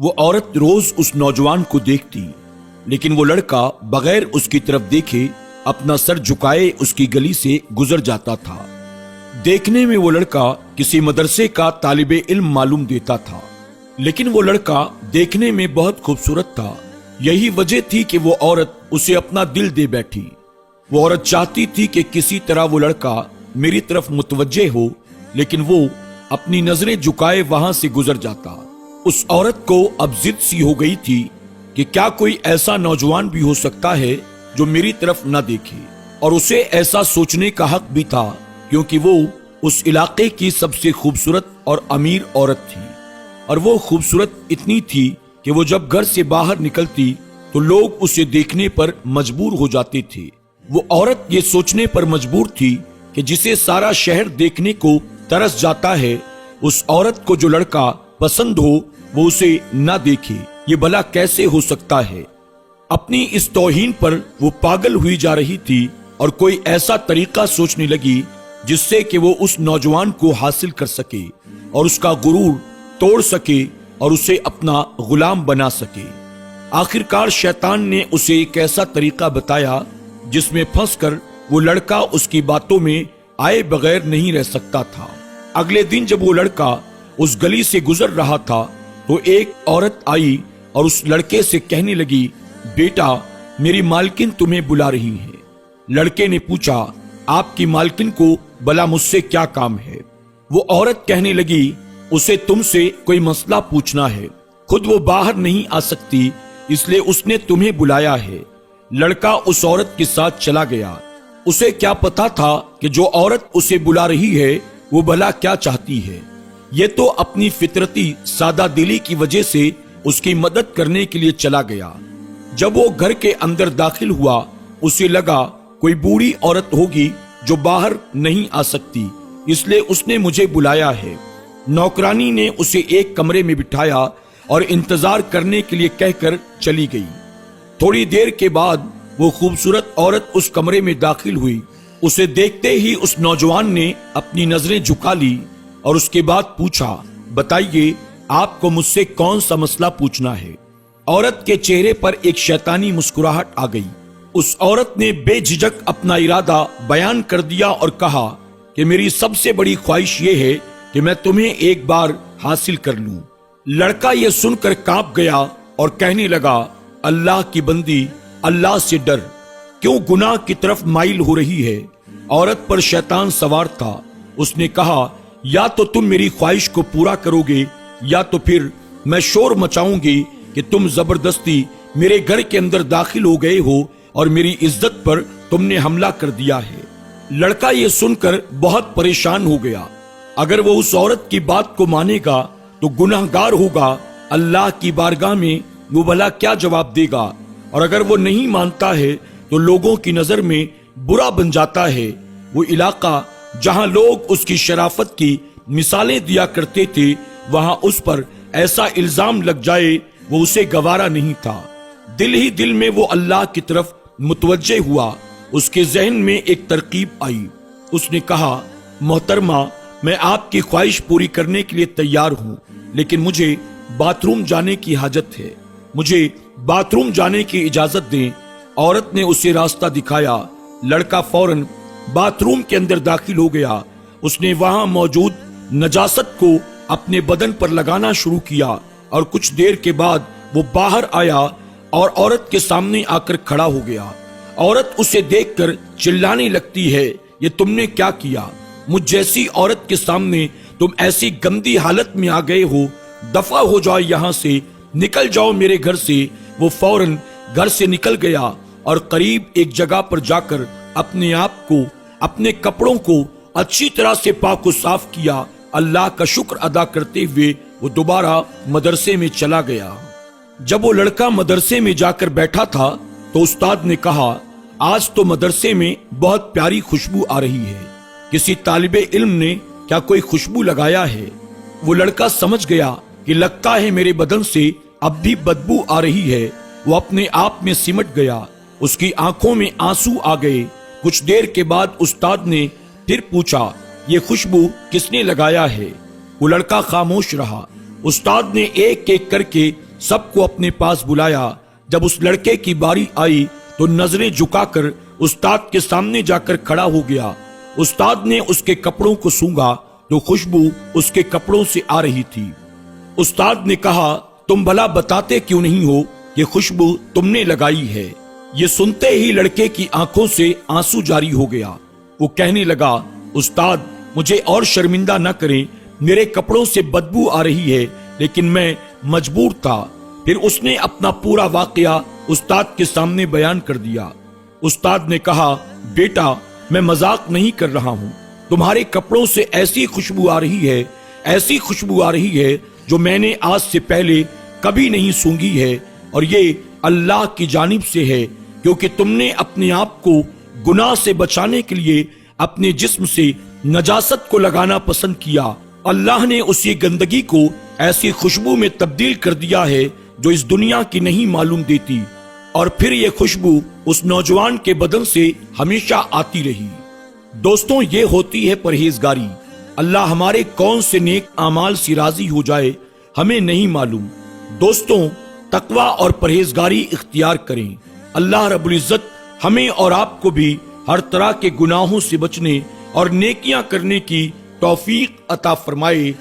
वो औरत रोज उस नौजवान को देखती, लेकिन वो लड़का बगैर उसकी तरफ देखे अपना सर झुकाए उसकी गली से गुजर जाता था। देखने में वो लड़का किसी मदरसे का तालिबे इल्म मालूम देता था, लेकिन वो लड़का देखने में बहुत खूबसूरत था। यही वजह थी कि वो औरत उसे अपना दिल दे बैठी। वो औरत चाहती थी कि किसी तरह वो लड़का मेरी तरफ मुतवज्जे हो, लेकिन वो अपनी नजरें झुकाए वहां से गुजर जाता। उस औरत को अब जिद सी हो गई थी कि क्या कोई ऐसा नौजवान भी हो सकता है जो मेरी तरफ न देखे, और उसे ऐसा सोचने का हक भी था क्योंकि वो उस इलाके की सबसे खूबसूरत और अमीर औरत थी। और वो खूबसूरत इतनी थी कि वो जब घर से बाहर निकलती तो लोग उसे देखने पर मजबूर हो जाते थे। वो औरत ये सोचने पर मजबूर थी कि जिसे सारा शहर देखने को तरस जाता है, उस औरत को जो लड़का पसंद हो वो उसे ना देखे, ये भला कैसे हो सकता है। अपनी इस तौहीन पर वो पागल हुई जा रही थी और कोई ऐसा तरीका सोचने लगी जिससे कि वो उस नौजवान को हासिल कर सके और उसका गुरूर तोड़ सके और उसे अपना गुलाम बना सके। आखिरकार शैतान ने उसे एक ऐसा तरीका बताया जिसमें फंसकर वो लड़का उसकी बातों में आए बगैर नहीं रह सकता था। अगले दिन जब वो लड़का उस गली से गुजर रहा था तो एक औरत आई और उस लड़के से कहने लगी, बेटा, मेरी मालकिन तुम्हें बुला रही है। लड़के ने पूछा, आपकी मालकिन को भला मुझसे क्या काम है? वो औरत कहने लगी, उसे तुमसे कोई मसला पूछना है, खुद वो बाहर नहीं आ सकती, इसलिए उसने तुम्हें बुलाया है। लड़का उस औरत के साथ चला गया। उसे क्या पता था कि जो औरत उसे बुला रही है वो भला क्या चाहती है। ये तो अपनी फितरती सादा दिली की वजह से उसकी मदद करने के लिए चला गया। जब वो घर के अंदर दाखिल हुआ, उसे लगा कोई बूढ़ी औरत होगी जो बाहर नहीं आ सकती, इसलिए उसने मुझे बुलाया है। नौकरानी ने उसे एक कमरे में बिठाया और इंतजार करने के लिए कहकर चली गई। थोड़ी देर के बाद वो खूबसूरत औरत उस कमरे में दाखिल हुई। उसे देखते ही उस नौजवान ने अपनी नजरें झुका ली और उसके बाद पूछा, बताइए आपको मुझसे कौन सा मसला पूछना है? औरत के चेहरे पर एक शैतानी मुस्कुराहट आ गई। उस औरत ने बेझिझक अपना इरादा बयान कर दिया और कहा कि मेरी सबसे बड़ी ख्वाहिश ये है कि मैं तुम्हें एक बार हासिल कर लूं। लड़का ये सुनकर कांप गया और कहने लगा, अल्लाह की बंदी, अल्लाह से डर, क्यों गुनाह की तरफ माइल हो रही है? औरत पर शैतान सवार था। उसने कहा, या तो तुम मेरी ख्वाहिश को पूरा करोगे या तो फिर मैं शोर मचाऊंगी कि तुम जबरदस्ती मेरे घर के अंदर दाखिल हो गए हो और मेरी इज्जत पर तुमने हमला कर दिया है। लड़का ये सुनकर बहुत परेशान हो गया। अगर वो उस औरत की बात को मानेगा तो गुनाहगार होगा, अल्लाह की बारगाह में वो भला क्या जवाब देगा, और अगर वो नहीं मानता है तो लोगों की नजर में बुरा बन जाता है। वो इलाका जहां लोग उसकी शराफत की मिसालें दिया करते थे, वहां उस पर ऐसा इल्जाम लग जाए वो उसे गवारा नहीं था। दिल ही दिल में वो अल्लाह की तरफ मुतवज्जे हुआ। उसके जहन में एक तरकीब आई। उसने कहा, मोहतरमा, मैं आपकी ख्वाहिश पूरी करने के लिए तैयार हूँ, लेकिन मुझे बाथरूम जाने की हाजत है, मुझे बाथरूम जाने की इजाजत दें। औरत ने उसे रास्ता दिखाया। लड़का फौरन बाथरूम के अंदर दाखिल हो गया। उसने वहां मौजूद नजासत को अपने बदन पर लगाना शुरू किया और कुछ देर के बाद वो बाहर आया और औरत के सामने आकर खड़ा हो गया। औरत उसे देखकर चिल्लाने लगती है, ये तुमने क्या किया? मुझ जैसी औरत के सामने तुम ऐसी गंदी हालत में आ गए हो, दफा हो जाओ यहाँ से, निकल जाओ मेरे घर से। वो फौरन घर से निकल गया और करीब एक जगह पर जाकर अपने आप को, अपने कपड़ों को अच्छी तरह से पाक और साफ किया। अल्लाह का शुक्र अदा करते हुए वो दोबारा मदरसे में चला गया। जब वो लड़का मदरसे में जाकर बैठा था तो उस्ताद ने कहा, आज तो मदरसे में बहुत प्यारी खुशबू आ रही है, किसी तालिबे इल्म ने क्या कोई खुशबू लगाया है? वो लड़का समझ गया कि लगता है मेरे बदन से अब भी बदबू आ रही है। वो अपने आप में सिमट गया। उसकी आंखों में आंसू आ गए। कुछ देर के बाद उस्ताद ने फिर पूछा, ये खुशबू किसने लगाया है? वो लड़का खामोश रहा। उस्ताद ने एक एक करके سب کو اپنے پاس بلایا۔ جب اس لڑکے کی باری آئی تو نظریں جھکا کر استاد کے سامنے جا کر کھڑا ہو گیا۔ استاد نے اس کے کپڑوں کو سونگھا تو خوشبو اس کے کپڑوں سے آ رہی تھی۔ استاد نے کہا، تم بھلا بتاتے کیوں نہیں ہو کہ خوشبو تم نے لگائی ہے؟ یہ سنتے ہی لڑکے کی آنکھوں سے آنسو جاری ہو گیا۔ وہ کہنے لگا، استاد مجھے اور شرمندہ نہ کریں، میرے کپڑوں سے بدبو آ رہی ہے، لیکن میں مجبور تھا۔ پھر اس نے اپنا پورا واقعہ استاد کے سامنے بیان کر دیا۔ استاد نے کہا، بیٹا میں مذاق نہیں کر رہا ہوں، تمہارے کپڑوں سے ایسی خوشبو آ رہی ہے، ایسی خوشبو آ رہی ہے جو میں نے آج سے پہلے کبھی نہیں سونگھی ہے، اور یہ اللہ کی جانب سے ہے، کیونکہ تم نے اپنے آپ کو گناہ سے بچانے کے لیے اپنے جسم سے نجاست کو لگانا پسند کیا۔ اللہ نے اسی گندگی کو ایسی خوشبو میں تبدیل کر دیا ہے جو اس دنیا کی نہیں معلوم دیتی، اور پھر یہ خوشبو اس نوجوان کے بدن سے ہمیشہ آتی رہی۔ دوستوں، یہ ہوتی ہے پرہیزگاری۔ اللہ ہمارے کون سے نیک اعمال سے راضی ہو جائے ہمیں نہیں معلوم۔ دوستوں، تقوی اور پرہیزگاری اختیار کریں۔ اللہ رب العزت ہمیں اور آپ کو بھی ہر طرح کے گناہوں سے بچنے اور نیکیاں کرنے کی توفیق عطا فرمائے۔